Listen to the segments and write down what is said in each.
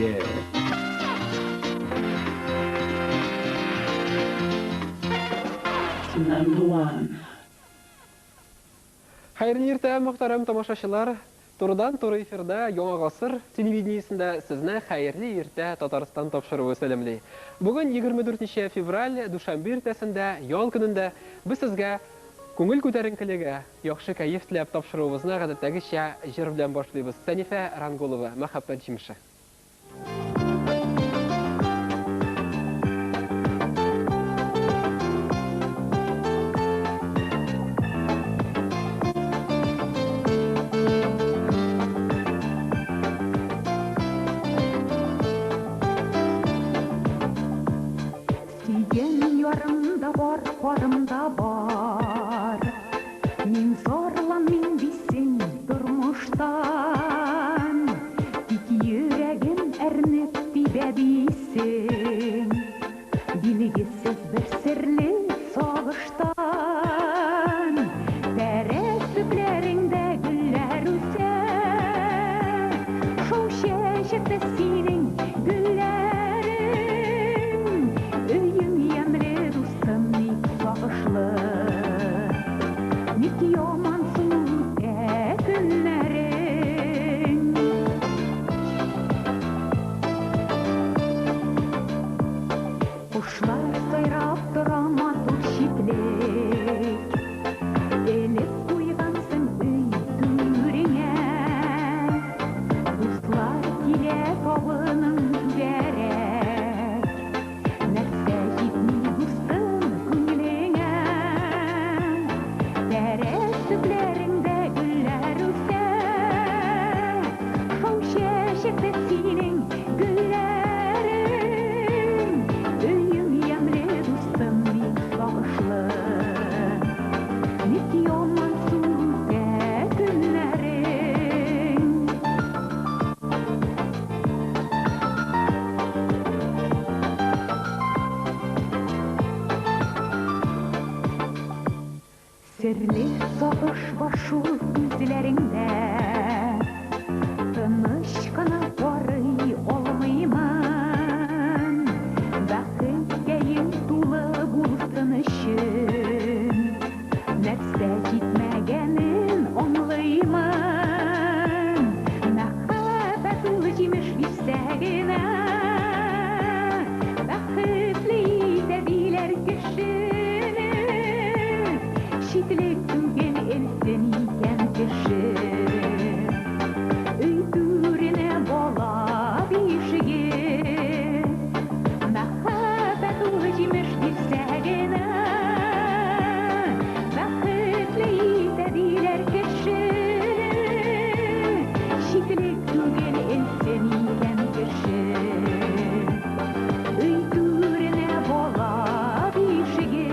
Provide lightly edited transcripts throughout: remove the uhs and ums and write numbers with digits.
Yeah. Number one. Hayırlı ertə, muhtaram tamaşaçılar. Турдан туры эфирда Яңа ғасыр телевидениесінде сезне хайырлы ерте Татарстан тапшыруы сәлемлей. Бүгін 24 февраль душанбе ертесінде ял күнінде біз сізге көңіл көтәренкелеге, яхшы кайф теләп тапшыруыбызны гадәттәгечә җыр белән башлыйбыз. Сәнифә Рангулова, мәхәббәт җимеше. Барымда бар, мин зарланмыйм дисең тормыштан, тик йөрәгем әрнеп тибә дисең, билгесез бер серле сагыштан, тәрәз төпләреңдә гөлләр үсә, шау чәчәктә синең гөлләрең, өйең ямьле дустым сагышлы, ник яман үтә көннәрең. Кушлар сайрап тора матур читлек, элеп куйгансың өй түреңә, дуслар килә табының түгәрәк, нәрсә җитми дустым күңелеңә, тәрәз төпләреңдә гөлләр үсә, шау чәчәктә синең гөлләрең, өйең ямьле дустым бик сагышлы, ник яман үтә көннәрең. Серле сагыш бар шул күзләреңдә, тыныч кына карый алмыймын, бәхеткәем тулы булсын өчен, нәрсә җитмәгәнен аңлыймын, мәхәббәт ул җимеш бирсә генә, бәхетле итә диләр кешене, читлек түгел элсен икән кеше, өй түренә бала бишеге, мәхәббәт ул җимеш бирсә генә, бәхетле итә диләр кешене, читлек түгел элсен икән кеше, өй түренә бала бишеге.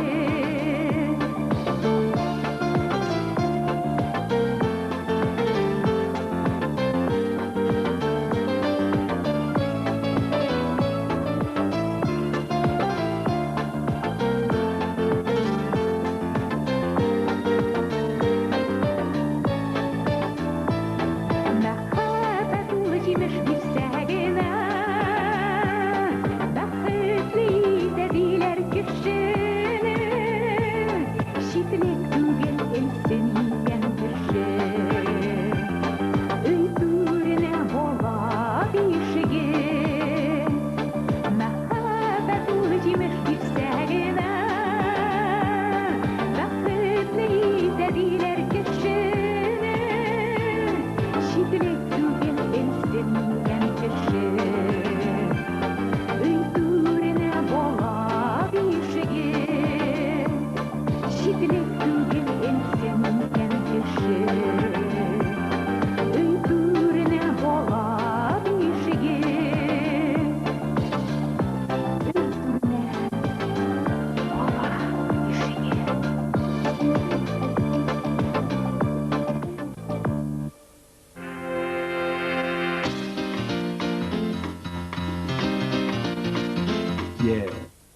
Мәхәббәт ул җимеш бирсә генә, бәхетле итә диләр кешене, читлек түгел элсен икән кеше, өй түренә бала бишеге, мәхәббәт ул җимеш бирсә генә, бәхетле итә диләр кешене, читлек түгел элсен икән кеше, өй түренә бала бишеге, читлек түгел элсен икән кеше, өй түренә бала бишеге, өй түренә бала бишеге. Yeah.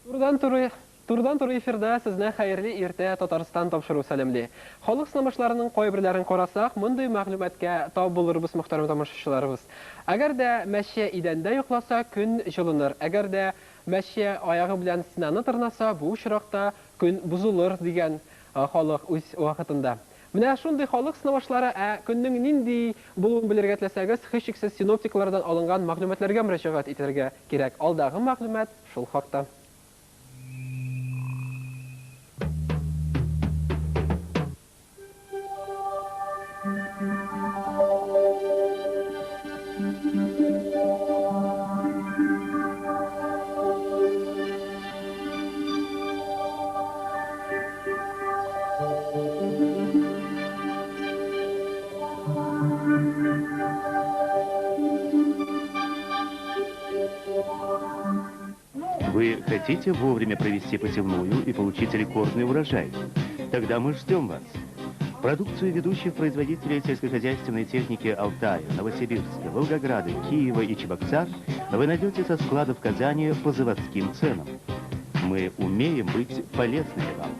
Турдан туры Турдан туры эфирда сезне хәерле иртә Татарстан тапшыру сәлемле. Халык сынамышларының кайберләрен карасак, мондый мәгълүматкә тап булырбыз, мөхтәрәм тамашачыларыбыз. Әгәр дә мәче идәндә йокласа, көн җылыныр. Әгәр дә мәче аягы белән стенаны тырнаса, бу очракта көн бузылыр дигән халык үз вакытында. Менә шундый халык сынамышлары, көннең нинди булуын белергә теләсәгез, һичшиксез синоптиклардан алынган мәгълүматларга мөрәҗәгать итәргә кирәк. Алдагы мәгълүмат шул хакта. Вы хотите вовремя провести посевную и получить рекордный урожай? Тогда мы ждем вас. Продукцию ведущих производителей сельскохозяйственной техники Алтая, Новосибирска, Волгограда, Киева и Чебоксар вы найдете со складов Казани по заводским ценам. Мы умеем быть полезными вам.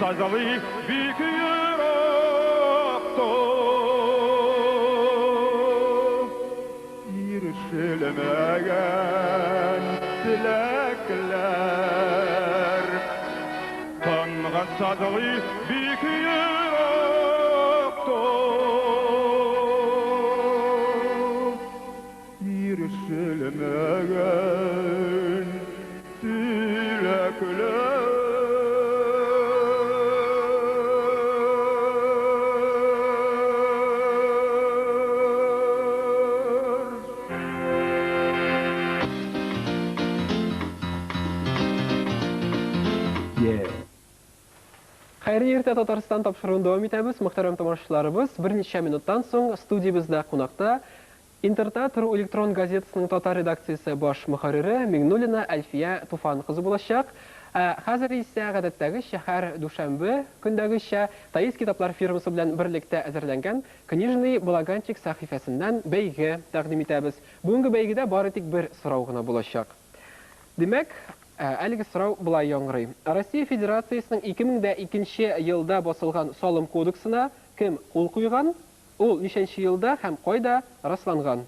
Sazali büküyor İrişilmegen dilekler Kanğa sazali büküyor İrişilmegen dilekler Xayri erте Tataristan тапшыруын davam etәбез. Muhtaram тамашачыларыбыз, bir neçə minuttan soң студиябызда кунакта Интертатор электрон газетасының татар редакциясы баш мөхәррире Миңнуллина Әлфия Туфан кызы булачак. Хәзер исә гадәттәге шәһәр Душанбе көндәгечә Таис китаплар фирмасы белән берлектә әзерләнгән Книжный Балаганчик сәхифәсеннән бәйге тәкъдим итәбез. Бүгенге бәйгедә бары тик бер сорау гына булачак. Димәк, әлеге сорау булай яңгырый. Россия Федерациясының 2002 елда басылган Салым кодексына кем кул куйган? Ул ничәнче елда һәм кайда расланган?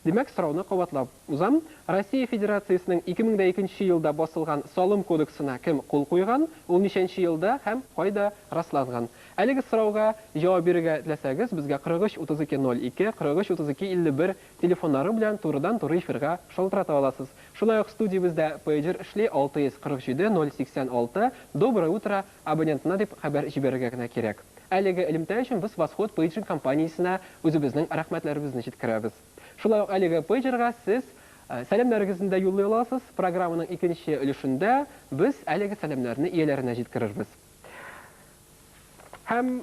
Димәк, сорауны кабатлап узам. Россия Федерациясының 2002 елда басылган Салым кодексына кем кул куйган? Ул ничәнче елда һәм кайда расланган? Әлеге сорауга җавап бирергә теләсәгез, безгә 43-32-02, 43-32-51 телефоннары белән турыдан-туры эфирга шалтырата аласыз. Шулай ук студиябызда пейджер эшли 647-086. Доброе утро абонентына дип хәбәр җибәрергә генә кирәк. Әлеге элемтә өчен без Восход пейджинг компаниясенә үзебезнең рәхмәтләребезне җиткерәбез. Шулай ук әлеге пейджерга сез сәламнарыгызны да юллый аласыз. Программаның икенче өлешендә без әлеге сәламнарны ияләренә җиткерербез. Һәм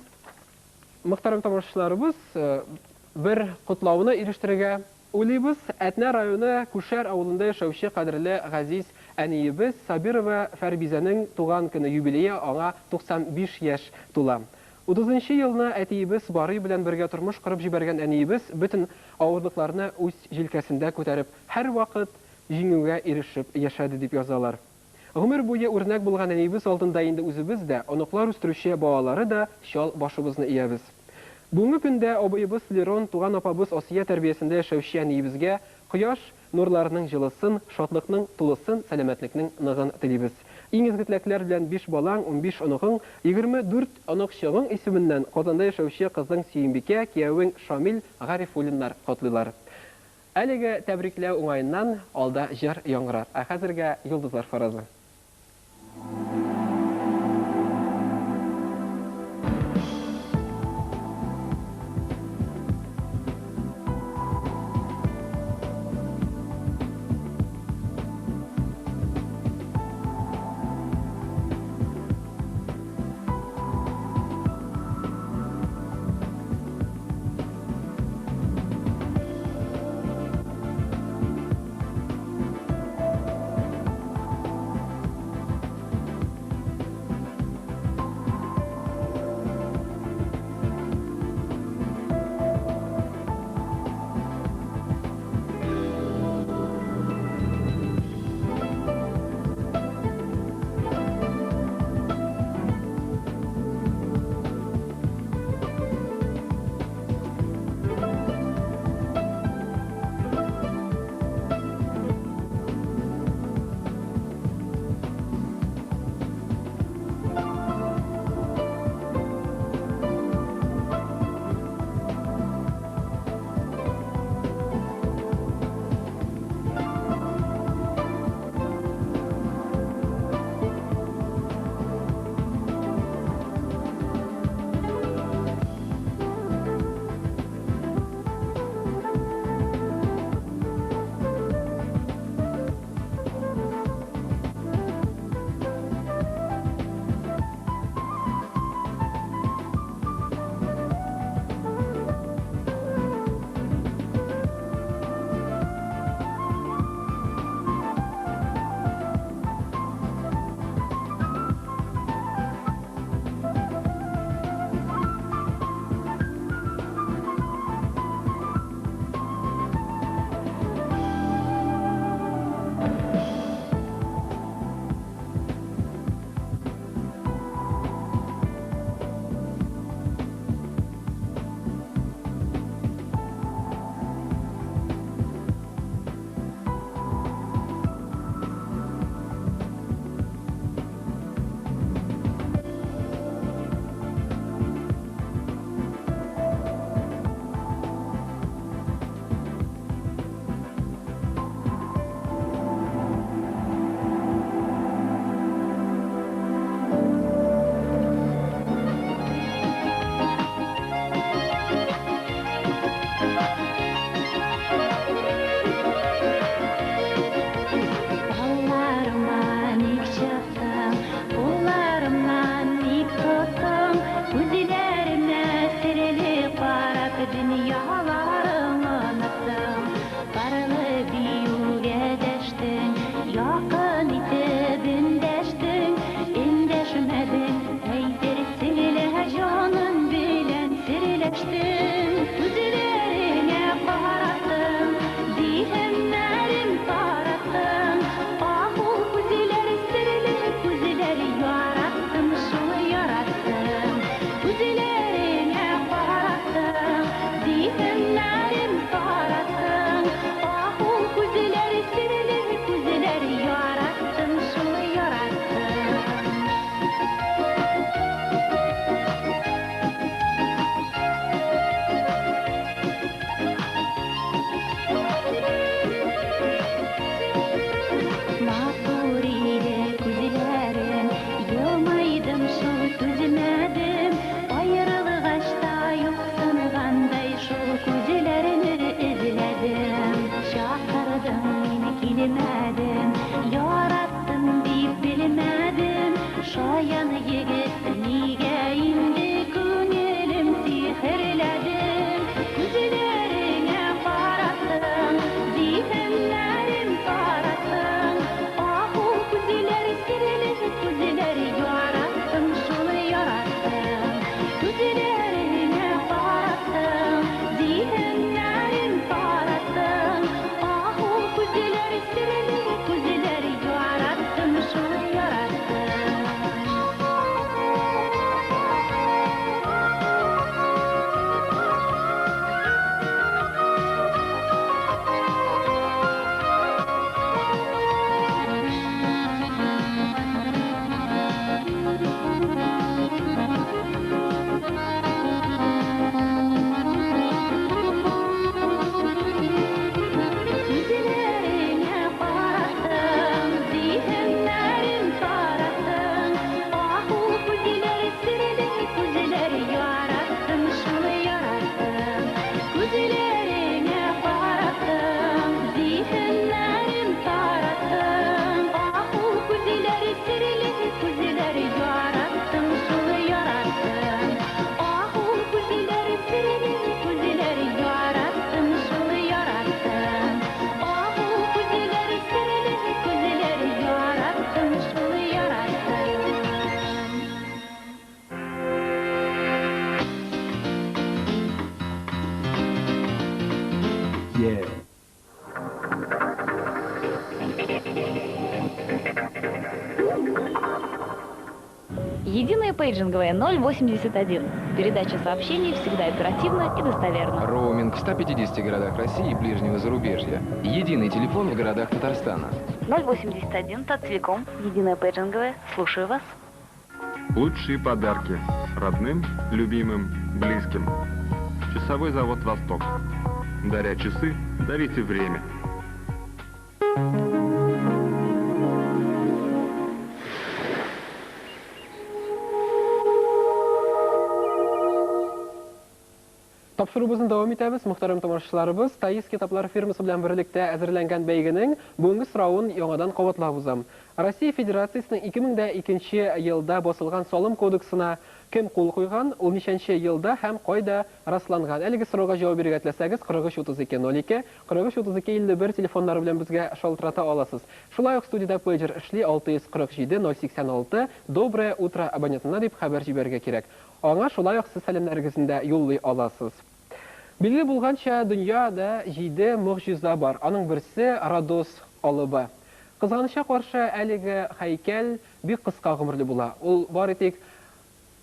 мөхтәрәм тамашачыларыбыз, бер котлауны ирештерергә уйлыйбыз. Әтнә районы Күшәр авылында яшәүче кадерле Газиз әниебез Сабирова Фәрбизәнең туган көне юбилее, аңа 95 яшь тула. 30 елны әтиебез барый белән бергә тормыш корып җибәргән әниебез бөтен авырлыкларны үз җилкәсендә күтәреп, һәр вакыт җиңүгә ирешеп яшәде дип язалар. Гомер буе үрнәк булган әниебез алдында инде үзебез дә, оныклар үстерүче балалары да чал башыбызны иябез. Бүгенге көндә абыебыз Лерон, туган апабыз Асия тәрбиясендә яшәүче әниебезгә кояш нурларының җылысын, шатлыкның тулысын, сәламәтлекнең ныгын телибез. Иң изге теләкләр белән 5 балаң, 15 оныгың, 24 оныкчыгың исеменнән Казанда яшәүче кызың Сөембикә, киявең Шамил Гарифуллиннар котлыйлар. Әлеге тәбрикләү уңаеннан алда җыр яңгырар. Ә хәзергә йолдызлар фаразы. Единая пейджинговая 081. Передача сообщений всегда оперативно и достоверно. Роуминг в 150 городах России и ближнего зарубежья. Единый телефон в городах Татарстана. 081 Тацелеком. Единая пейджинговая. Слушаю вас. Лучшие подарки родным, любимым, близким. Часовой завод «Восток». Даря часы, дарите время. Тапшырыбызны дәвам итәбез, мөхтәрәм тамашачыларыбыз. Таис китаплар фирмасы белән берлектә әзерләнгән бәйгенең бүгенге соравын яңадан кабатлап узам. Россия Федерациясының 2002 елда басылган Салым кодексына кем кул куйган, ул ничәнче елда һәм кайда расланган? Әлеге сорауга җавап бирергә теләсәгез, 433202, 433251 телефоннары белән безгә шалтырата аласыз. Шулай ук студиядә пейджер эшли 647 086. Доброе утро абонентына дип хәбәр җибәрергә кирәк. Аңа шулай ук сез сәламнәрегезне дә юллый аласыз. Билгеле булганча, дөньяда 7 могҗиза бар. Аның берсе Родос алыбы. Кызганычка каршы, әлеге һәйкәл бик кыска гомерле була. Ул бары тик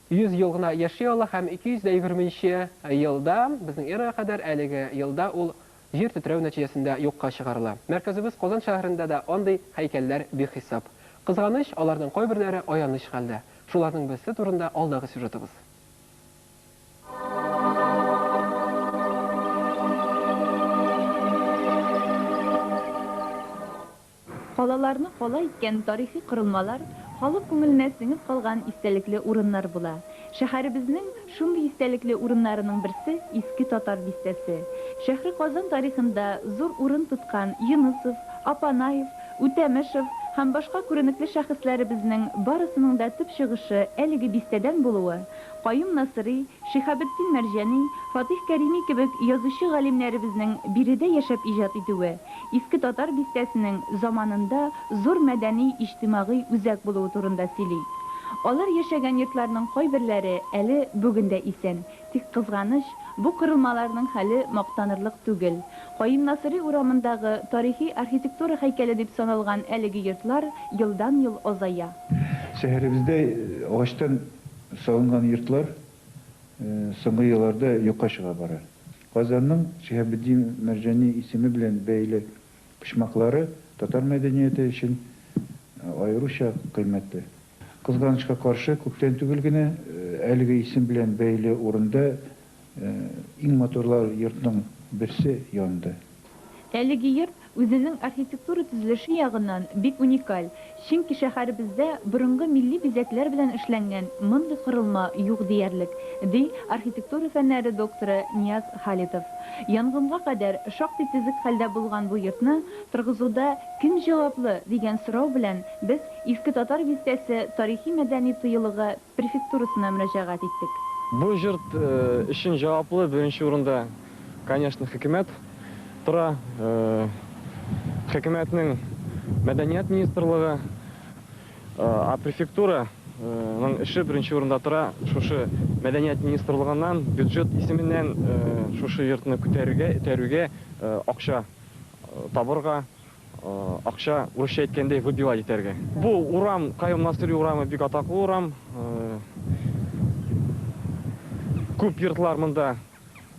100 ел гына яши ала һәм 220 елда, безнең эрага кадәр әлеге елда ул җир тетрәү нәтиҗәсендә юкка чыгарыла. Мәркәзебез Казан шәһәрендә дә андый һәйкәлләр бихисап. Кызганыч, аларның кайберләре аяныч хәлдә. Шуларның берсе турында алдагы сюжетыбыз. Калаларны кала иткән тарихи корылмалар халык күңеленә сеңеп калган истәлекле урыннар була. Шәһәребезнең шундый истәлекле урыннарының берсе Иске Татар бистәсе. Шәһри Казан тарихында зур урын тоткан Юнысов, Апанаев, Үтәмешев һәм башка күренекле шәхесләребезнең барысының да төп чыгышы әлеге бистәдән булуы, Каюм Насыри, Шиһабетдин Мәрҗани, Фатих Кәрими кебек язучы галимнәребезнең биредә яшәп иҗат итүе, Иске Татар бистәсенең заманында зур мәдәни-иҗтимагый үзәк булуы турында сөйли. Алар яшәгән йортларның кайберләре әле бүгендә исән. Тик кызганыч, бу кырылмаларның хәле мактанырлык түгел. Каюм Насыри урамындагы тарихи архитектура һәйкәле дип саналган әлеге йортлар елдан-ел азая. Шәһәребездә агачтан салынган йортлар соңгы елларда юкка чыга бара. Казанның Шиһабетдин Мәрҗани исеме белән бәйле почмаклары татар мәдәнияте өчен аеруча кыйммәтле. Кызганычка каршы, күптән түгел генә әлеге исем белән бәйле урында иң моторлар йортның берсе янды. Әлеге йорт үзенең архитектура төзелеше ягыннан бик уникаль. Чөнки шәһәребездә борынгы милли бизәкләр белән эшләнгән мондый корылма юк диярлек, ди архитектура фәннәре докторы Нияз Халитов. Янгынга кадәр шактый тизек хәлдә булган бу йортны торгызуда кем җаваплы дигән сорау белән без Иске Татар бистәсе тарихи-мәдәни тыелыгы префектурасына мөрәҗәгать иттек. Бу йорт өчен җаваплы беренче урында, конечно, хөкүмәт тора. Хөкүмәтнең мәдәният министрлыгы, а префектураның эше беренче урында тора. Шушы мәдәният министрлыгыннан бюджет исеменнән шушы йортны күтәрүгә акча табырга, акча урысча әйткәндә выбивать итәргә. Бу урам, Каюм Насыри урамы бик атаклы урам. Күп йортлар монда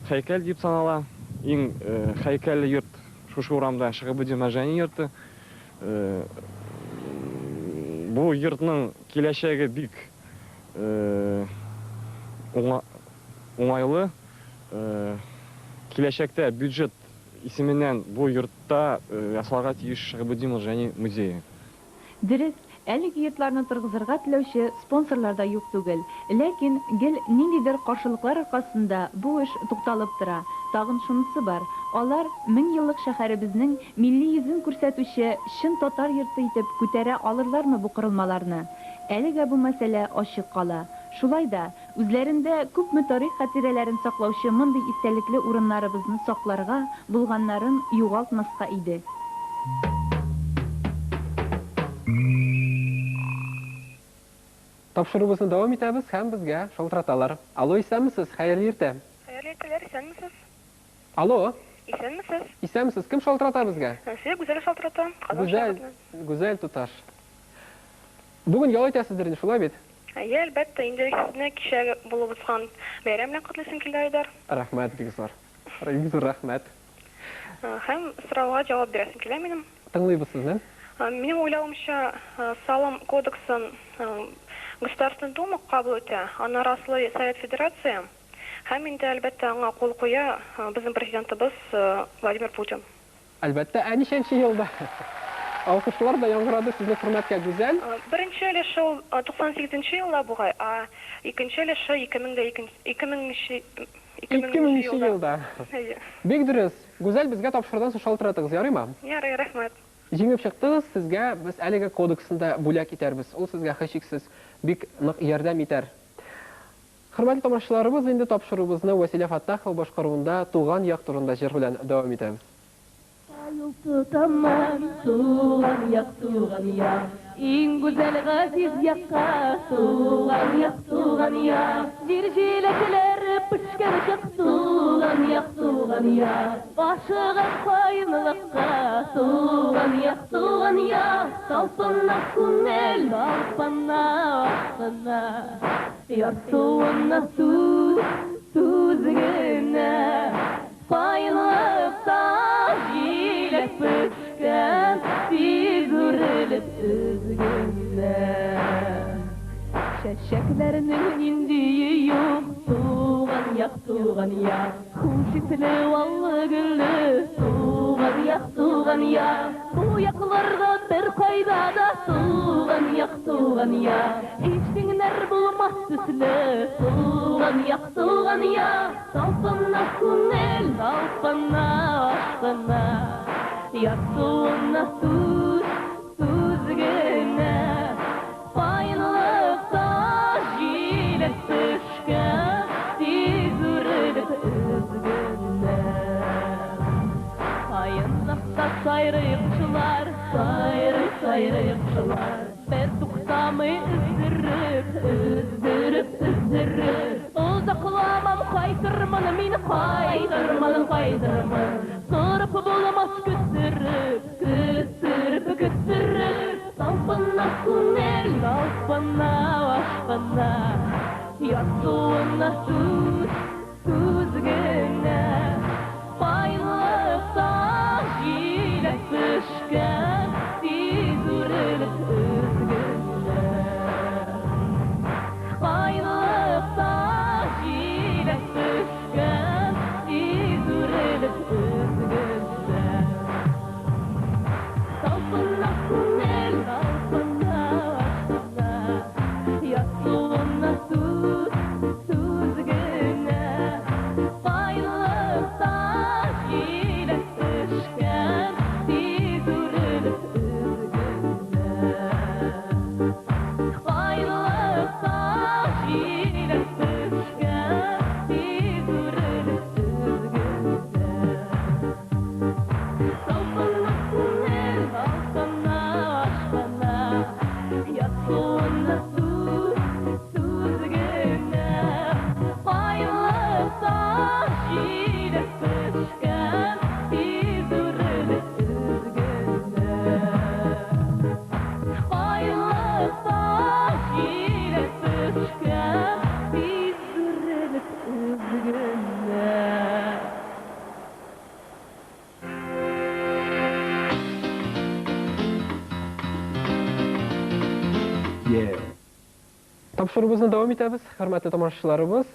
һәйкәл дип санала. Иң һәйкәлле йорт шушы урамда Шиһабетдин Мәрҗани йорты. Бу йортның киләчәге бик уңайлы. Киләчәктә бюджет исеменнән бу йортта ясалга тиеш Шиһабетдин Мәрҗани музее. Дөрес, әлеге йортларны торгызырга теләүче спонсорлар да юк түгел. Ләкин гел ниндидер каршылыклар аркасында бу эш тукталып тора. Тагын шунысы бар. Алар 1000 еллык шәһәребезнең милли йөзен күрсәтүче чын татар йорты итеп күтәрә алырлармы бу корылмаларны? Әлегә бу мәсьәлә ачык кала. Шулай да үзләрендә күпме тарих хатирәләрен саклаучы мондый истәлекле урыннарыбызны сакларга булганнарын югалтмаска иде. Тапшырыбызны дәвам итәбез һәм безгә шалтыраталар. Алло, исәнмесез? Хәерле иртә. Хәерле ирләр, исәнмесез? Алло. Исәнмесез? Исәнмесез? Кем шалтырата безгә? Сез гүзәл шалтырата. Гүзәл туташ. Бүген ял итәсездер инде, шулай бит? Әйе, әлбәттә, инде сезне кичәге булып узган бәйрәм белән котлыйсым килде, Айдар. Рәхмәт, бик зур. Бик зур рәхмәт. Һәм сорауга җавап бирәсем килә минем. Тыңлыйбыз сезне. Минем уйлавымча, салым кодексын Государственная Дума кабул итә, аны раслый Совет Федерация. Һәм инде әлбәттә аңа кул куя безнең президентыбыз Владимир Путин. Әлбәттә, ничәнче елда? Алкышлар да яңгырады сезне хөрмәткә гүзәл. Беренче өлеше ул 98 елда бугай, а икенче өлеше 2000 елда. Бик дөрес. Гүзәл безгә тапшырдан шалтыратыгыз, ярыймы? Ярый, рәхмәт. Җиңеп чыктыгыз, сезгә без әлеге кодексында бүләк итәрбез. Ул сезгә һичшиксез бик нык ярдәм итәр. Хөрмәтле тамашачыларыбыз, инде тапшыруыбызны Василия Фаттахова башкаруында туган як турында җыр белән дәвам итәбез. Туган як, иң гүзәл газиз якка, туган як, җир җиләкләре пешкән чак, туган як, ашыган кайынлыкка, туган як, талпына күңел, талпына ашына, ярсуына туз генә, кайынлыкта җиләк пешкән, тиз үрелеп үзгәнә. Чәчәкләрнең ниндие юк, туган як, хуш исле валлы гөлле, туган як, бу якларда бер кайда да, туган як, һичнәр булмас төсле, туган як, талпына күңел, талпына ашкына, ярсуына туз генә, кайынлыкта җиләк пешкән, тиз үрелеп үзгәнә. Кайынлыкта сайрыйкчылар, бер туктамый өздереп, узакламам кайтырмын мин, сырып булмас көттереп, талпына күңел, талпына ашкына, ярсуына туз генә, кайынлыкта җиләк пешкән, тиз үрелеп үзгәнә. Кайынлыкта җиләк пешкән, тиз үрелеп үзгәнә. Талпына күңел, талпына ашкына, ярсуына туз генә, кайынлыкта җиләк пешкән, тиз үрелеп үзгәнә. Кайынлыкта җиләк пешкән, тиз үрелеп үзгәнә. Талпына күңел, талпына ашкына, ярсуына туз генә, кайынлыкта җиләк пешкән, тиз үрелеп үзгәнә. Кайынлыкта җиләк пешкән, тиз үрелеп үзгәнә. Тапшыруыбызны дәвам итәбез, хөрмәтле тамашачыларыбыз.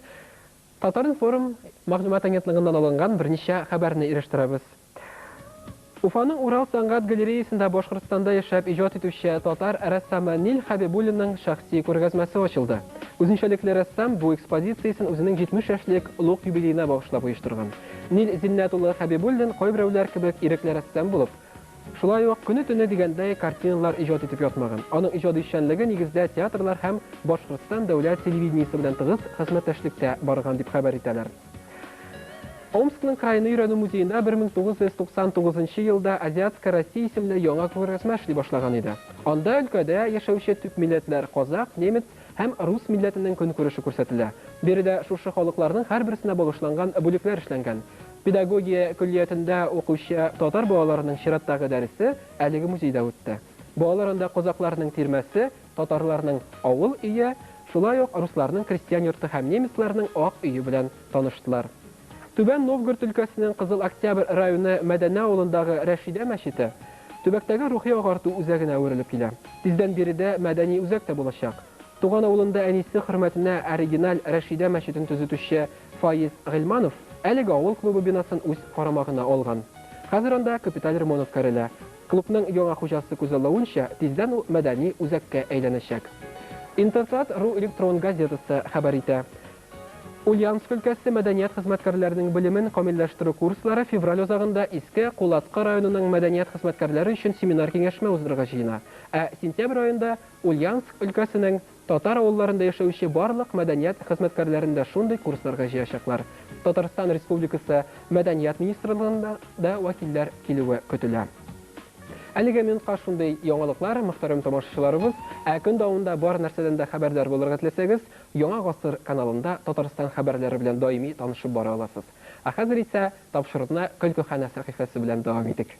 Татар-информ мәгълүмат агентлыгыннан алынган берничә хәбәрне ирештерәбез. Уфаның Урал сәнгать галереясында Башкортстанда яшәп иҗат итүче татар рәссамы Нил Хәбибуллинның шәхси күргәзмәсе ачылды. Үзенчәлекле рәссам бу экспозициясен үзенең 70 яшьлек улуг юбилеена багышлап оештырган. Нил Зиннәтуллы Хәбибуллин кайберәүләр кебек ирекле рәссам булып, шулай ук көне-төне дигәндәй картиналар иҗат итеп ятмаган. Аның иҗади эшчәнлеге нигездә театрлар һәм Башкортстан дәүләт телевидениесе белән тыгыз хезмәттәшлектә барган дип хәбәр итәләр. Омскның крайны өйрәнү музеенда 1999 елда Азиатская Россия исемле яңа күргәзмә эшли башлаган иде. Анда өлкәдә яшәүче төп милләтләр казак, немец һәм рус милләтенең көнкүреше күрсәтелә. Биредә шушы халыкларның һәрберсенә багышланган бүлекләр эшләнгән. Педагогия көллиятендә укучы татар балаларының чираттагы дәресе әлеге музейда үтте. Балаларында казакларның тирмәсе, татарларның авыл өе, Шулай ук русларның крестьян йорты һәм немецларның ак өйе белән таныштылар. Түбән Новгород өлкәсенең Кызыл Октябрь районы Мәдәнә авылындагы Рәшидә мәчете төбәктәге рухи агарту үзәгенә әверелеп килә. Тиздән биредә мәдәни үзәк тә булачак. Туган авылында әнисе хөрмәтенә оригиналь Рәшидә мәчетен төзүтүче Фаиз Гыйльманов әлеге авыл клубы бинасын үз карамагына алган. Хәзер анда капиталь ремонт үткәрелә. Клубның яңа хуҗасы күзаллавынча, тиздән ул мәдәни үзәккә әйләнәчәк. Интерсат.ру электрон газетасы хәбәр итә. Ульяновск өлкәсе мәдәният хезмәткәрләренең белемен камилләштерү курслары февраль азагында Иске Кулатка районының мәдәният хезмәткәрләре өчен семинар киңәшмә уздырырга җыена. Ә сентябрь аенда Ульяновск өлкәсенең татар авылларында яшәүче барлык мәдәният хезмәткәрләрендә шундый курсларга җыячаклар. Татарстан Республикасы мәдәният министрлыгында да вәкилләр килүе көтелә. Әлегә минутка шундый яңалыклар, мөхтәрәм тамашачыларыбыз, көн дәвамында бар нәрсәдән дә хәбәрдар булырга теләсәгез, Яңа гасыр каналында Татарстан хәбәрләре белән даими танышып бара аласыз. Хәзер исә тапшырыкны Көлкөханә сәхифәсе белән дәвам итик.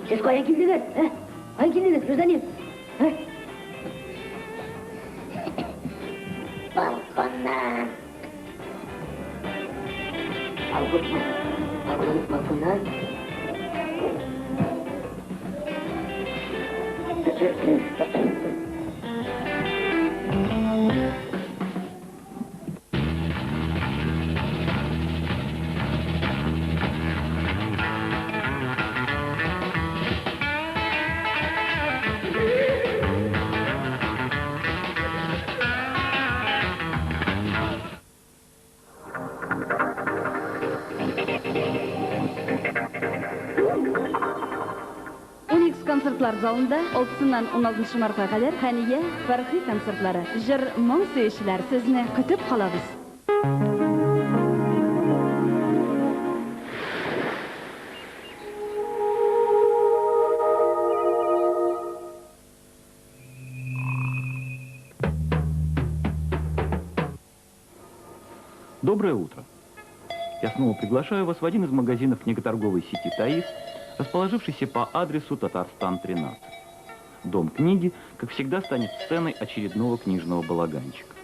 Siz koyan kimdiniz? Hangi kimdiniz? Rızaniyim. Balkondan. Balkondan. Konsertlar zalında 6-dan 16 martga kadar Haniye Farhi konsertlari, jir ming sevishlar sizni kutib qolamiz. Доброе утро. Я снова приглашаю вас в один из магазинов книготорговой сети «Таис», расположившийся по адресу Татарстан, 13. Дом книги, как всегда, станет сценой очередного книжного балаганчика.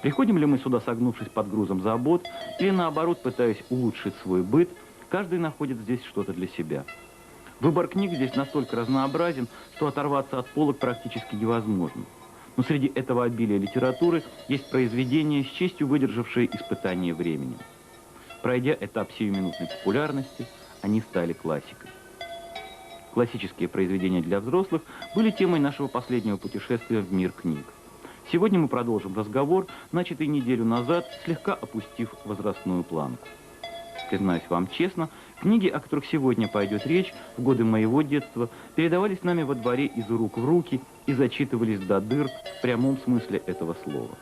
Приходим ли мы сюда, согнувшись под грузом забот, или наоборот, пытаясь улучшить свой быт, каждый находит здесь что-то для себя. Выбор книг здесь настолько разнообразен, что оторваться от полок практически невозможно. Но среди этого обилия литературы есть произведения, с честью выдержавшие испытание временем. Пройдя этап сиюминутной популярности, они стали классикой. Классические произведения для взрослых были темой нашего последнего путешествия в мир книг. Сегодня мы продолжим разговор, начатый неделю назад, слегка опустив возрастную планку. Признаюсь вам честно, книги, о которых сегодня пойдет речь, в годы моего детства передавались нами во дворе из рук в руки и зачитывались до дыр в прямом смысле этого слова.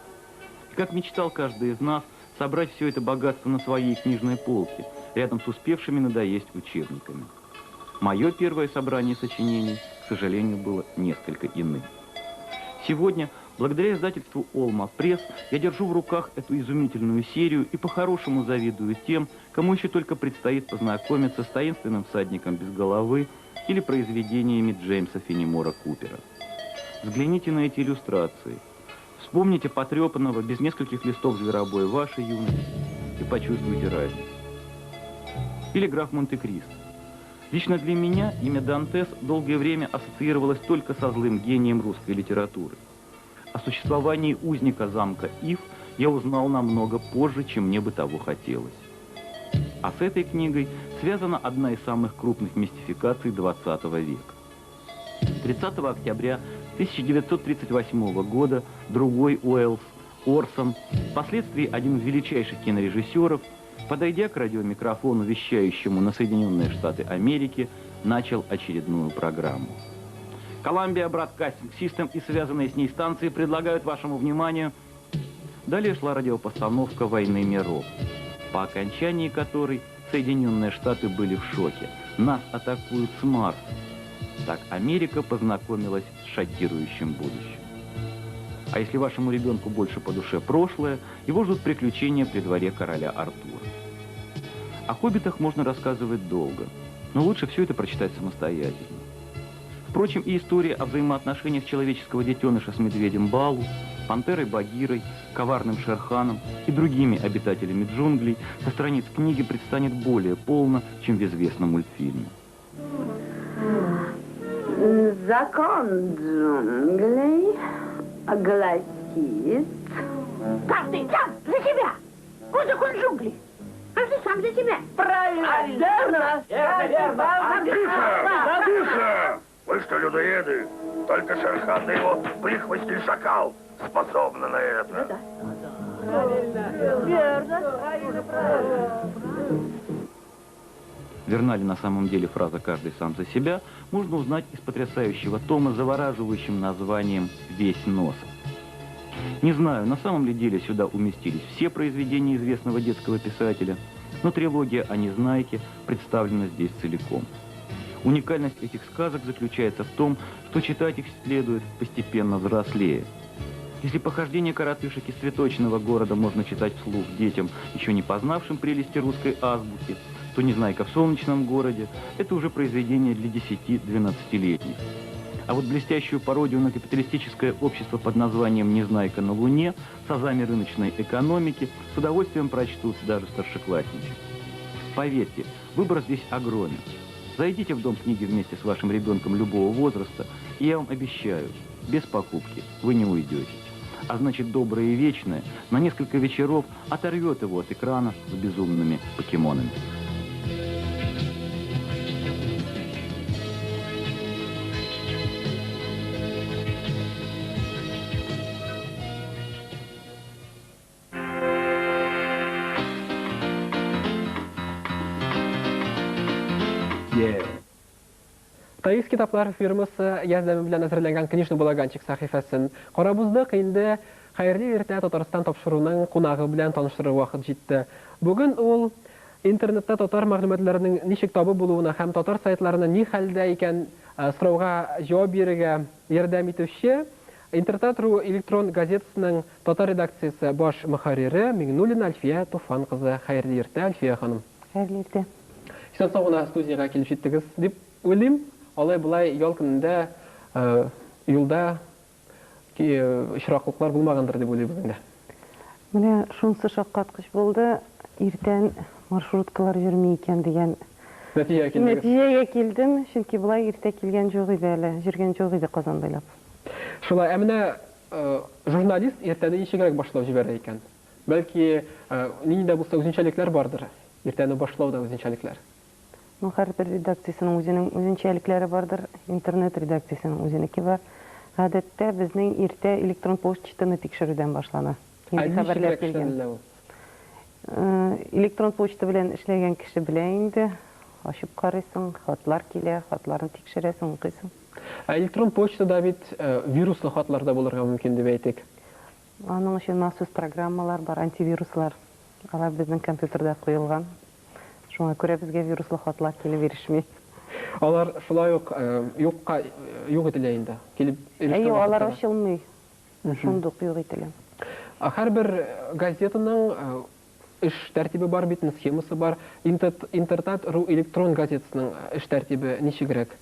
И как мечтал каждый из нас собрать все это богатство на своей книжной полке, рядом с успевшими надоесть учебниками. Мое первое собрание сочинений, к сожалению, было несколько иным. Сегодня, благодаря издательству «Олма Пресс», я держу в руках эту изумительную серию и по-хорошему завидую тем, кому еще только предстоит познакомиться с «Таинственным всадником без головы» или произведениями Джеймса Феннимора Купера. Взгляните на эти иллюстрации. Вспомните потрепанного, без нескольких листов зверобоя вашей юности и почувствуйте разницу. Или граф Монте-Кристо. Лично для меня имя Дантес долгое время ассоциировалось только со злым гением русской литературы. О существовании узника замка Ив я узнал намного позже, чем мне бы того хотелось. А с этой книгой связана одна из самых крупных мистификаций 20 века. 30 октября 1938 года другой Уэллс, Орсон, впоследствии один из величайших кинорежиссеров, подойдя к радиомикрофону, вещающему на Соединенные Штаты Америки, начал очередную программу. Columbia Broadcasting System и связанные с ней станции предлагают вашему вниманию... Далее шла радиопостановка «Войны миров», по окончании которой Соединенные Штаты были в шоке. Нас атакуют с Марса. Так Америка познакомилась с шокирующим будущим. А если вашему ребенку больше по душе прошлое, его ждут приключения при дворе короля Артура. О хоббитах можно рассказывать долго, но лучше все это прочитать самостоятельно. Впрочем, и история о взаимоотношениях человеческого детеныша с медведем Балу, пантерой Багирой, коварным Шерханом и другими обитателями джунглей со страниц книги предстанет более полно, чем в известном мультфильме. Закон джунглей гласит... Каждый сам за себя! Вот закон джунглей! Каждый сам за себя! Правильно! Верно! Тише! Вы что, людоеды? Только Шерхан да его прихвостень шакал способны на это. Правильно! Верно! Правильно! Верна ли на самом деле фраза «каждый сам за себя», можно узнать из потрясающего тома с завораживающим названием «Весь нос». Не знаю, на самом ли деле сюда уместились все произведения известного детского писателя, но трилогия о Незнайке представлена здесь целиком. Уникальность этих сказок заключается в том, что читать их следует постепенно взрослее. Если похождение коротышек из цветочного города можно читать вслух детям, еще не познавшим прелести русской азбуки, то «Незнайка в солнечном городе» — это уже произведение для 10-12-летних. А вот блестящую пародию на капиталистическое общество под названием «Незнайка на Луне» с азами рыночной экономики с удовольствием прочтут даже старшеклассники. Поверьте, выбор здесь огромен. Зайдите в Дом книги вместе с вашим ребенком любого возраста, и я вам обещаю, без покупки вы не уйдете. А значит, доброе и вечное на несколько вечеров оторвет его от экрана с безумными покемонами. Таис китаплар фирмасы ярдәме белән әзерләнгән книжный балаганчик сәхифәсен карабыздык. Инде хәерле иртә Татарстан тапшыруның кунагы белән таныштырыр вакыт җитте. Бүген ул интернетта татар мәгълүматларының ничек табып булуына һәм татар сайтларының ни хәлдә икән сорауга җавап бирергә ярдәм итүче Интернет.ру электрон газетасының татар редакциясе баш мөхәррире Миңнуллина Альфия Туфан кызы. Хәерле иртә, Альфия ханым. Хәерле иртә. Сез сагына студиягә килеп җиттегез дип уйлыйм. Алай-болай ял көнендә юлда очраклыклар булмагандыр дип уйлыйм инде. Менә шунысы шаккаткыч булды. Иртән маршруткалар йөрми икән дигән нәтиҗәгә килдем. Чөнки болай иртә килгән юк иде әле, җөргән юк иде Казанда уйлап. Шулай, менә журналист иртәне ничегрәк башлап җибәрә икән. Бәлки нинди булса үзенчәлекләр бардыр. Иртәне башлауда үзенчәлекләр. Һәрбер редакциясенең үзенең үзенчәлекләре бардыр, интернет редакциясенең үзенеке бар. Гадәттә безнең иртә электрон почтаны тикшерүдән башлана. Хәбәрләр килгән. Электрон почта белән эшләгән кеше белә инде. Ачып карыйсың, хатлар килә, хатларын тикшерәсең, укыйсың. Электрон почтада бит вируслы хатлар да булырга мөмкин дип әйтик. Аның өчен махсус программалар бар, антивируслар. Алар безнең компьютерда куелган. Шуңа күрә безгә вируслы хатлар килеп ирешми. Алар шулай ук юкка юк ителә инде. Килеп ирешә. Алар ачылмый. Шундук юк ителә. Һәрбер газетаның эш тәртибе бар бит, схемасы бар. Интернет.ру электрон газетасының эш тәртибе ничегрәк?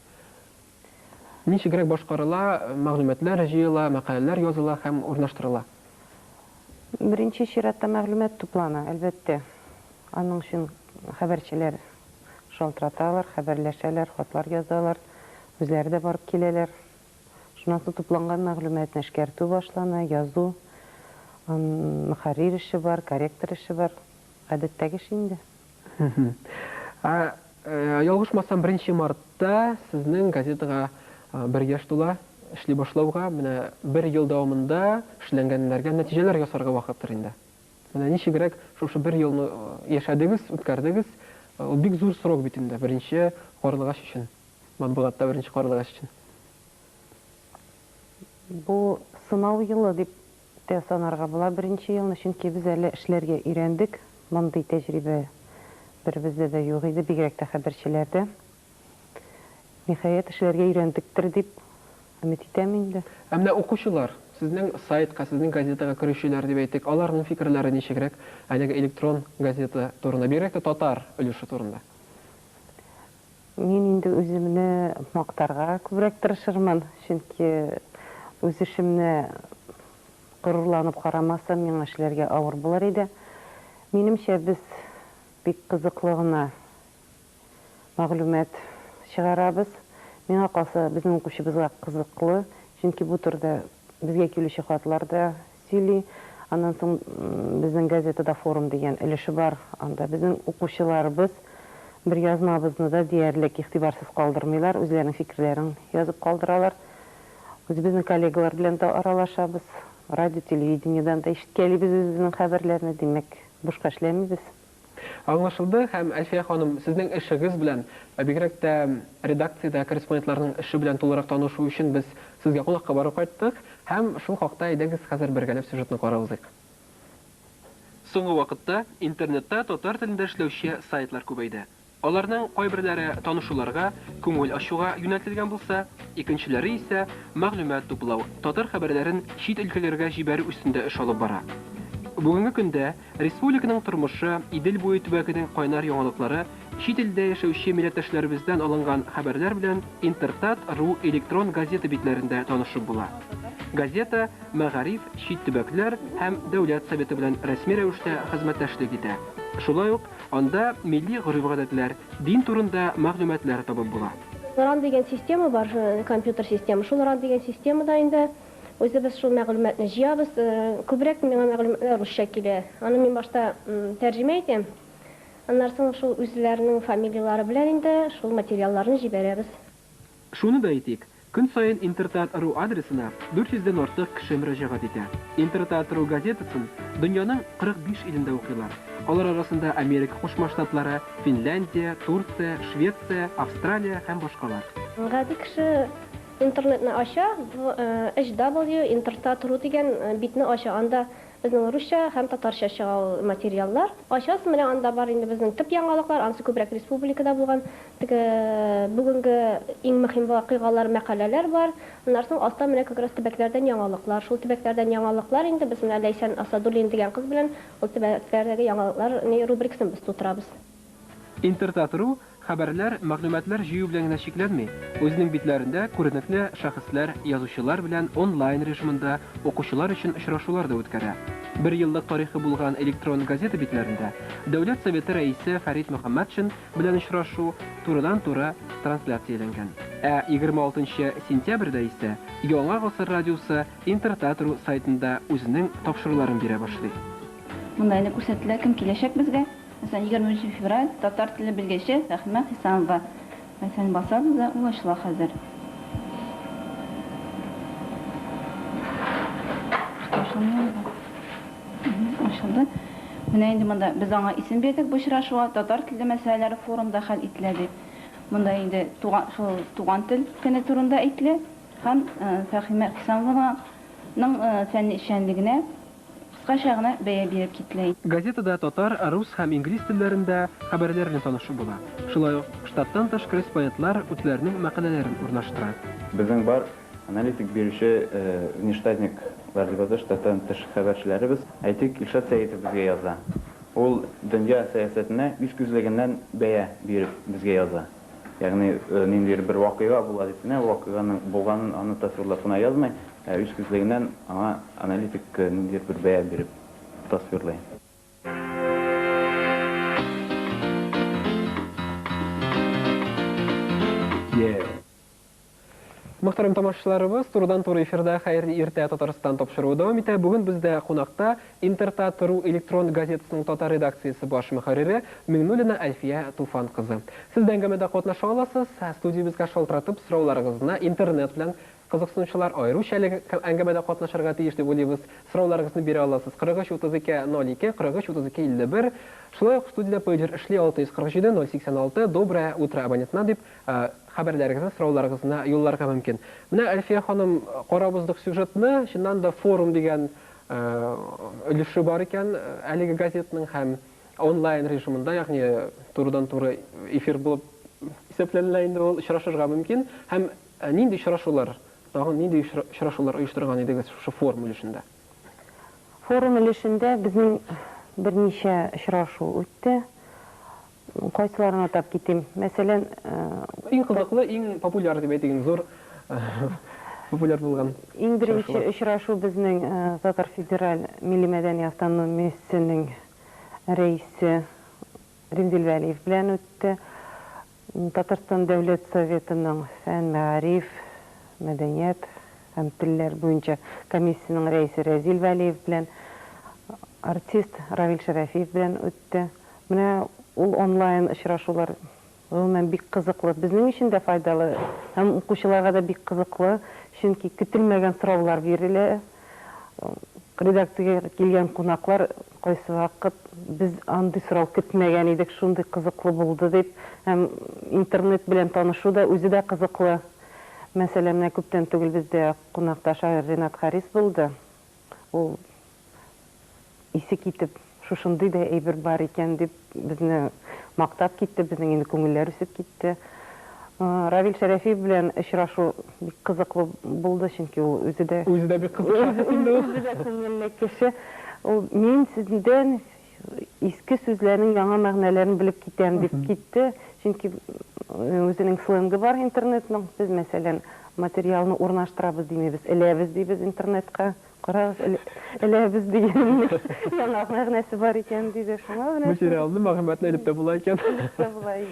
Ничегрәк башкарыла, мәгълүматлар җыела, мәкаләләр языла һәм урнаштырыла? Беренче чиратта мәгълүмат туплана, әлбәттә. Аның өчен хәбәрчеләр шалтыраталар, хәбәрләшәләр, хатлар язалар, үзләре дә барып киләләр. Шуннан соң тупланган мәгълүматны эшкәртү башлана, язу, мөхәррир эше бар, корректор эше бар. Гадәттәге эш инде. Ялгышмасам, 1 мартта сезнең газетага 1 яшь тула, эшли башлауга, менә 1 ел дәвамында эшләнгәннәргә нәтиҗәләр ясарга вакыттыр инде. Менә ничегрәк шушы 1 елны яшәдегез, үткәрдегез? Ул бик зур срок бит инде, беренче карлыгач өчен. Матбугатта беренче карлыгач өчен. Бу сынау елы дип тә санарга була беренче елны, чөнки без әле эшләргә өйрәндек. Мондый тәҗрибә беребездә дә юк иде, бигрәк тә хәбәрчеләрдә. Ниһаять эшләргә өйрәндектер дип өмет итәм инде. Менә укучылар, сезнең сайтка, сезнең газетага керүчеләр дип әйтик, аларның фикерләре ничегрәк әлеге электрон газета турында, бигрәк тә татар өлеше турында? Мин инде үземне мактарга күбрәк тырышырмын, чөнки үз эшемне горурланып карамасам, миңа эшләргә авыр булыр иде. Минемчә, без бик кызыклы гына мәгълүмат чыгарабыз. Миңа калса, безнең укучыбызга кызыклы, чөнки бу турда безгә килүче хатлар да сөйли. Аннан соң безнең газетада форум дигән өлеше бар. Анда безнең укучыларыбыз бер язмабызны да диярлек игътибарсыз калдырмыйлар, үзләренең фикерләрен язып калдыралар. Безнең коллегалар белән дә аралашабыз. Радио, телевидениедан да ишеткәлибез үзебезнең хәбәрләрне, димәк, бушка эшләмибез. Аңлашылды һәм Әлфия ханым, сезнең эшегез белән, бигрәк тә редакциядә корреспондентларның эше белән тулырак танышу өчен без сезгә кунакка барып кайттык һәм шул хакта әйдәгез хәзер бергәләп сюжетны карабыз. Соңгы вакытта интернетта татар телендә эшләүче сайтлар күбәйде. Аларның кайберләре танышуларга, күңел ачуга юнәлтелгән булса, икенчеләре исә мәгълүмат туплау, татар хәбәрләрен чит өлкәләргә җибәрү өстендә эш алып бара. Бүгенге көндә республиканың тормышы, Идел буе төбәгенең кайнар яңалыклары, чит илдә яшәүче милләттәшләребездән алынган хәбәрләр белән Интернет.ру электрон газета битләрендә танышып була. Газета мәгариф, чит төбәкләр һәм дәүләт советы белән рәсми рәвештә хезмәттәшлек итә. Шулай ук Анда милли гореф-гадәтләр, дин турында мәгълүматлар табып була. RAN деген система бар, компьютер система. Шул RAN деген системада инде өзебез шул мәгълүматны җыябыз. Күбрәк миңа мәгълүматлар русча килә. Аны мин башта тәрҗемә итәм. Аннан соң шул үзләренең фамилиялары белән инде шул материалларны җибәрәбез. Шуны да әйтик. Көн сайын Интертат.ру адресына 400-дән артык кеше мөрәҗәгать итә. Интертат.ру газетасын дөньяның 45 илендә укыйлар. Алар арасында Америка Кушма Штатлары, Финляндия, Турция, Швеция, Австралия һәм башкалар. Гади кеше интернетны ача, hw.intertat.ru дигән битне ача. Анда безнең русча һәм татарча чыга материаллар. Ачасыз, менә анда бар инде безнең төп яңалыклар, ансы күбрәк республикада булган бүгенге иң мөһим вакыйгалар, мәкаләләр бар. Аннан соң аста менә как раз төбәкләрдән яңалыклар. Шул төбәкләрдән яңалыклар инде без менә Ләйсән Асадуллин дигән кыз белән ул төбәкләрдәге яңалыклар рубрикасын без тутырабыз. Интертат.ру хәбәрләр, мәгълүматлар җыю белән генә шикләнми. Үзенең битләрендә күренекле шәхесләр, язучылар белән онлайн режимында укучылар өчен очрашулар да үткәрә. 1 еллык тарихы булган электрон газета битләрендә Дәүләт Советы рәисе Фәрит Мөхәммәтшин белән очрашу турыдан-туры трансляцияләнгән. 26 сентябрьдә исә Яңа гасыр радиосы Интертат.ру сайтында үзенең тапшыруларын бирә башлый. Монда инде күрсәтелә кем киләчәк безгә. Мәсәлән, 20 февраль татар теле белгече Рәхимә Хисамова. Мәсәлән, басабыз да ул ачыла хәзер. Ачылды. Менә инде монда без аңа исем бирдек бу очрашуга, татар теле мәсьәләләре форумда хәл ителде. Монда инде туган тел көне турында әйтелә һәм Рәхимә Хисамованың фәнни эшчәнлегенә кыскача гына бәя биреп кителә. Газетада татар, рус һәм инглиз телләрендә хәбәрләр белән танышу була. Шулай ук штаттан тыш корреспондентлар үзләренең мәкаләләрен урнаштыра. Безнең бар аналитик бирүче внештатниклар дип штаттан тыш хәбәрчеләребез. Әйтик, Илшат Сәетов безгә яза. Ул дөнья сәясәтенә үз күзлегеннән бәя биреп безгә яза. Ягъни ниндидер бер вакыйга була дип кенә вакыйганың булганын аны тасвирлап кына язмый, үз күзлегеннән аңа аналитик ниндидер бер бәя биреп тасвирлый. Мөхтәрәм тамашачыларыбыз, турыдан-туры эфирда хәерле иртә Татарстан тапшыруы дәвам итә. Бүген бездә кунакта Интертат.ру электрон газетасының татар редакциясе баш мөхәррире Миңнуллина Әлфия Туфан кызы. Сез әңгәмәдә катнаша аласыз. Студиябызга шалтыратып сорауларыгызны интернет белән кызыксынучылар аеруча әңгәмәдә катнашырга тиеш дип уйлыйбыз. Сорауларыгызны бирә аласыз. 43-32-02, 43-32-51. Шулай ук студиядә пейджер эшли 647-086. Доброе утро абонентна дип хәбәрләрегезне, сорауларыгызны юлларга мөмкин. Менә Әлфия ханым карабыздык сюжетны, чыннан да форум дигән өлеше бар икән әлеге газетаның һәм онлайн режимында, ягъни турыдан-туры эфир булып исәпләнелә инде ул очрашырга мөмкин. Һәм нинди очрашулар, тагын нинди очрашулар оештырган идегез шу форум өлешендә? Форум өлешендә безнең берничә очрашу үтте. Кайсыларын атап китим. Мәсәлән, иң кызыклы, иң популяр дип әйтегез, зур популяр булган. Иң беренче очрашу безнең Татар федераль милли мәдәни автономиясенең рәисе Римзил Вәлиев белән үтте. Татарстан Дәүләт Советының фән, мәгариф, мәдәният һәм телләр буенча комиссияның рәисе Рәзил Вәлиев белән, артист Равил Шәрәфиев белән үтте. Менә ул онлайн очрашулар гомумән бик кызыклы, безнең өчен дә файдалы һәм укучыларга да бик кызыклы, чөнки көтелмәгән сораулар бирелә. Редакциягә килгән кунаклар кайсы вакыт без андый сорау көтмәгән идек, шундый кызыклы булды дип, һәм интернет белән танышу да үзе дә кызыклы. Мәсәлән, менә күптән түгел бездә кунакта шагыйрь Ринат Харис булды. Ул исе китеп, шушындый да әйбер бар икән дип безне мактап китте, безнең инде күңелләр үсеп китте. Равил Шәрәфиев белән очрашу бик кызыклы булды, чөнки ул үзе дә бик кызыклы инде ул. Үзе дә күңелле кеше. Ул мин сездән иске сүзләрнең яңа мәгънәләрен белеп китәм дип китте, чөнки үзенең сленгы бар интернетның. Без мәсәлән материалны урнаштырабыз димибез, эләбез дибез интернетка. Карагыз, элебез дигән яңа мәгънәсе бар икән диде. Шуңа Материалны мәгълүматны элеп тә була икән. Булай.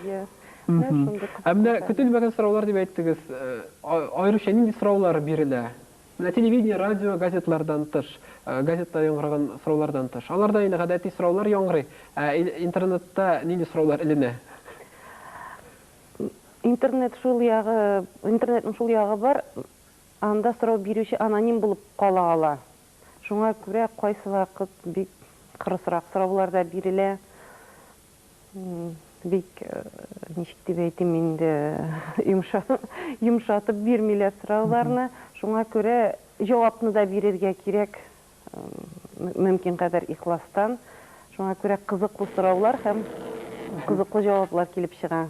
Әмма көтелмәгән сораулар дип әйттегез. Аеруча нинди сораулар бирелә? Менә телевидение, радио, газетлардан тыш, газетта яңгыраган сораулардан тыш. Аларда инде гадәти сораулар яңгырый. Интернетта нинди сораулар эленә? Интернетның шул ягы бар. Анда сорау бирүче аноним булып кала ала. Шуңа күрә кайсы вакыт бик кырысрак сораулар да бирелә. Бик ничек дип әйтим инде, йомшатып бирмиләр сорауларны. Шуңа күрә җавапны да бирергә кирәк, мөмкин кадәр ихластан. Шуңа күрә кызыклы сораулар һәм кызыклы җаваплар килеп чыга.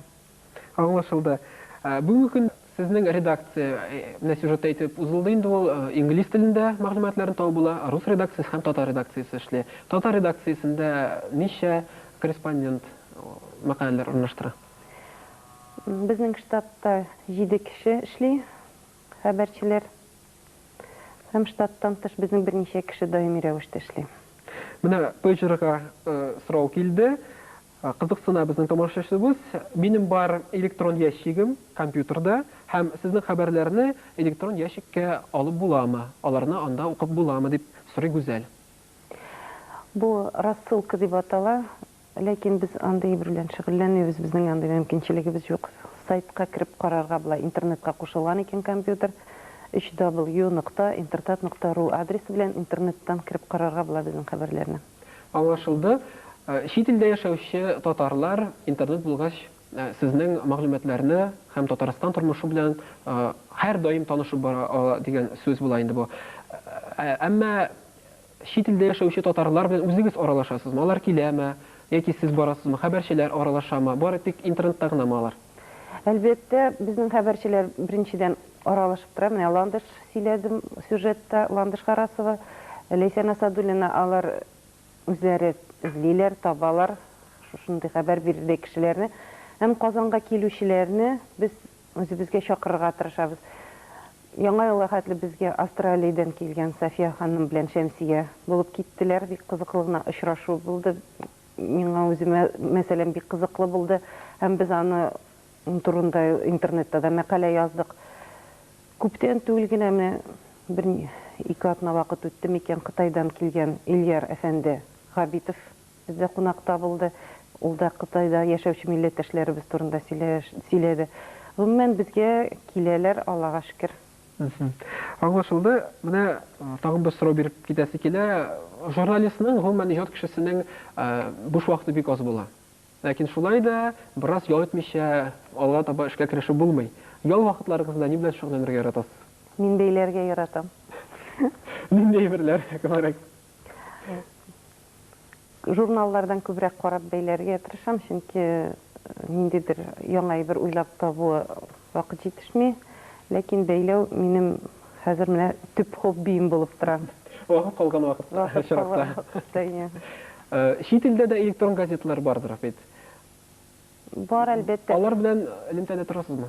Аңлашылды. Бүгенге көн сезнең редакция менә сюжет әйтеп узылды инде ул инглиз телендә мәгълүматларын табу була, рус редакциясе һәм татар редакциясе эшли. Татар редакциясендә ничә корреспондент мәкаләләр урнаштыра? Безнең штатта 7 кеше эшли, хәбәрчеләр. Һәм штаттан тыш безнең берничә кеше даими рәвештә эшли. Менә пейджерга сорау килде. Кызыксына безнең тамашачыбыз. Минем бар электрон ящигым компьютерда һәм сезнең хәбәрләрне электрон ящиккә алып буламы? Аларны анда укып буламы дип сорый Гүзәл. Бу рассылка дип атала. Ләкин без андай белән шөгыльләнмибез, безнең андай мөмкинчелегебез юк. Сайтка кирип карарга була, интернетка кушылган икән компьютер. www.intertat.ru адресы белән интернеттан кирип карарга була безнең хәбәрләрне. Аңлашылды. Чит илдә яшәүче татарлар интернет булгач сезнең мәгълүматларны һәм Татарстан тормышы белән һәр даим танышып бара дигән сүз була инде бу. Әмма чит илдә яшәүче татарлар белән үзегез аралашасызмы? Алар киләме? Яки сез барасызмы? Хәбәрчеләр аралашамы? Бары тик интернетта гынамы алар? Әлбәттә, безнең хәбәрчеләр беренчедән аралашып тора. Менә Ландыш сөйләдем сюжетта, Ландыш Харасова, Ләйсән Асадуллина, алар үзләре эзлиләр, табалар, шушындай хәбәр бирде кешеләрне. Һәм Казанга килүчеләрне без үзебезгә чакырырга тырышабыз. Яңа елга хәтле безгә Австралиядән килгән София ханым белән Шәмсия булып киттеләр. Бик кызыклы гына очрашу булды. Миңа үземә мәсәлән бик кызыклы булды. Һәм без аны турында интернетта да мәкалә яздык. Күптән түгел генә менә ике атна вакыт үтте микән Кытайдан килгән Ильяр әфәнде Габитов бездә кунакта булды. Ул да Кытайда яшәүче милләттәшләребез турында сөйләде. Гомумән безгә киләләр, Аллага шөкер. Аңлашылды. Менә тагын бер сорау биреп китәсе килә. Журналистның, гомумән иҗат кешесенең буш вакыты бик аз була. Ләкин шулай да бераз ял итмичә алга таба эшкә керешеп булмый. Ял вакытларыгызда ни белән шөгыльләнергә яратасыз? Мин бәйләргә яратам. Нинди берләр кемәрәк? Журналлардан күбрәк карап бәйләргә тырышам, чөнки ниндидер яңа бер уйлап табу вакыт җитешми. Ләкин бәйләү минем хәзер менә төп хоббием булып тора. Вакыт калган вакытта. Чит илдә дә электрон газеталар бардыр бит. Бар, әлбәттә. Алар белән элемтәдә торасызмы?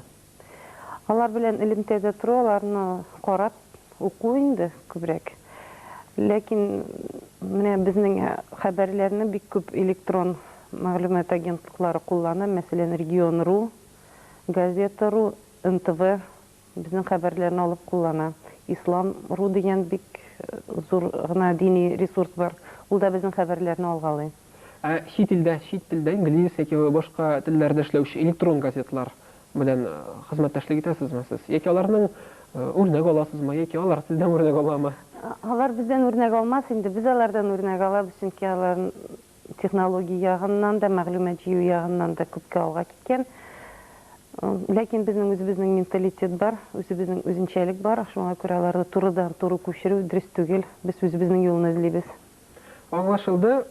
Алар белән элемтәдә тору, аларны карап уку инде күбрәк. Ләкин менә безнең хәбәрләрне бик күп электрон мәгълүмат агентлыклары куллана, мәсәлән, Регион.ру, Газета.ру, НТВ безнең хәбәрләрне алып куллана. Ислам.ру дигән бик зур гына дини ресурс бар. Ул да безнең хәбәрләрне алгалый. Чит илдә инглиз яки башка телләрдә эшләүче электрон газеталар белән хезмәттәшлек итәсезме сез? Яки аларның үрнәк аласызмы, яки алар сездән үрнәк аламы? Алар бездән үрнәк алмас инде, без алардан үрнәк алабыз, чөнки алар технология ягыннан да, мәгълүмат җыю ягыннан да күпкә алга киткән. Ләкин безнең үзебезнең менталитет бар, үзебезнең үзенчәлек бар, шуңа күрә аларны турыдан-туры күчерү дөрес түгел, без үзебезнең юлны эзлибез. Аңлашылды.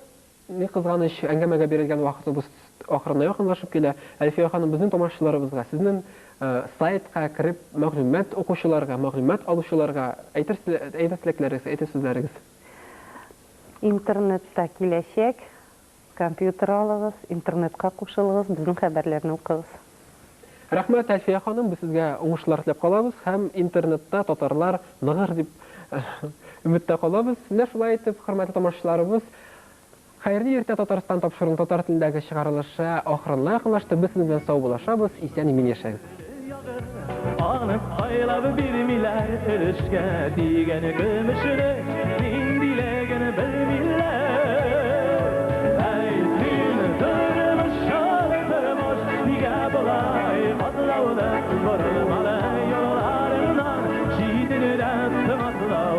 Ни кызганыч, әңгәмәгә бирелгән вакытыбыз ахырына якынлашып килә. Әлфия ханым, безнең тамашачыларыбызга, сезнең сайтка кирип мәгълүмат укучыларга, мәгълүмат алучыларга әйтәсезләрегез. Интернетта киләчәк, компьютер алыгыз, интернетка кушылыгыз, безнең хәбәрләрне укыгыз. Рәхмәт, Әлфия ханым, без сезгә уңышлар теләп калабыз һәм интернетта татарлар ныгыр дип Ümitde kalabız. Ne şulay etip, hürmetli tomaşçılarımız, hayırlı yerde Tataristan topşuruğun Tatar tilindagi çıkarılışı ahırınla yakınlaştı. Biz sizden sağ bulaşabız. İsen emin yaşayın. Anıp aylabı bilmiler, erişke digeni gümüşünü, din dilegeni bilmiler. Eysin durmuş, şartırmış, niga bulay, patlavlı, vurulmalı yollarından, şiidiniden tımatlav.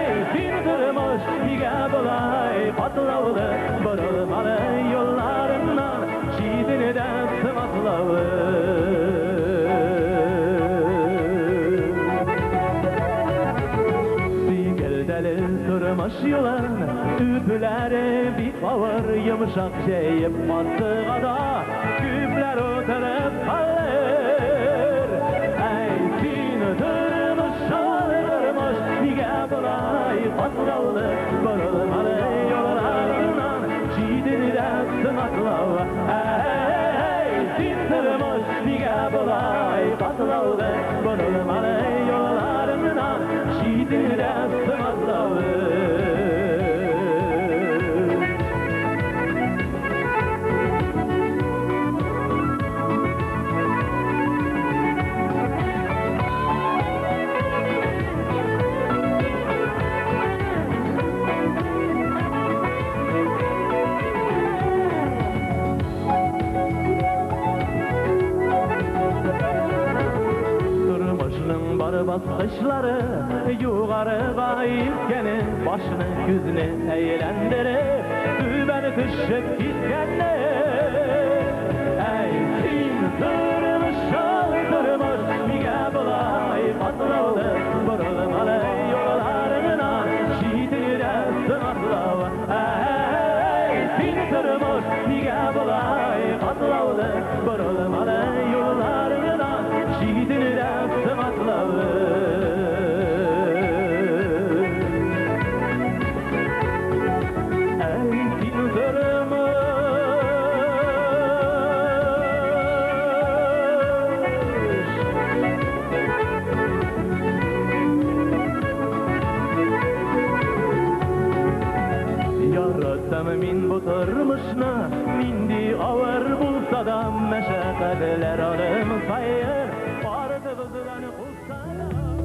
Eysin durmuş, niga bulay, patlavlı, vurulmalı yollarından, şiidiniden tımatlav. Durmuş yılan, üpüleri bir bağır yumuşak şeyip bastığa da küpler oturup kalır. Eysin durmuş, durmuş, niga bulay, patlavlı, vurulmalı yollarından, şiidiniden sımaklav. Eysin durmuş, niga bulay, patlavlı, vurulmalı yollarından, şiidiniden sımaklav. Basqışları yuqarıga itkeni, başını yüzünü eğlendirip dübeni kışıp gitkeni. Eysin durmuş, durmuş, niga bulay, patlavlı, vurulmalı yollarından, şiidinide sınaklav. Eysin durmuş, niga bulay, patlavlı, vurulmalı yollarından, şiidinide sınaklav. Min bu turmuşna, mindi ağır bulsa da meşakkatler alım sayır, vardı bızıdan kulsa da.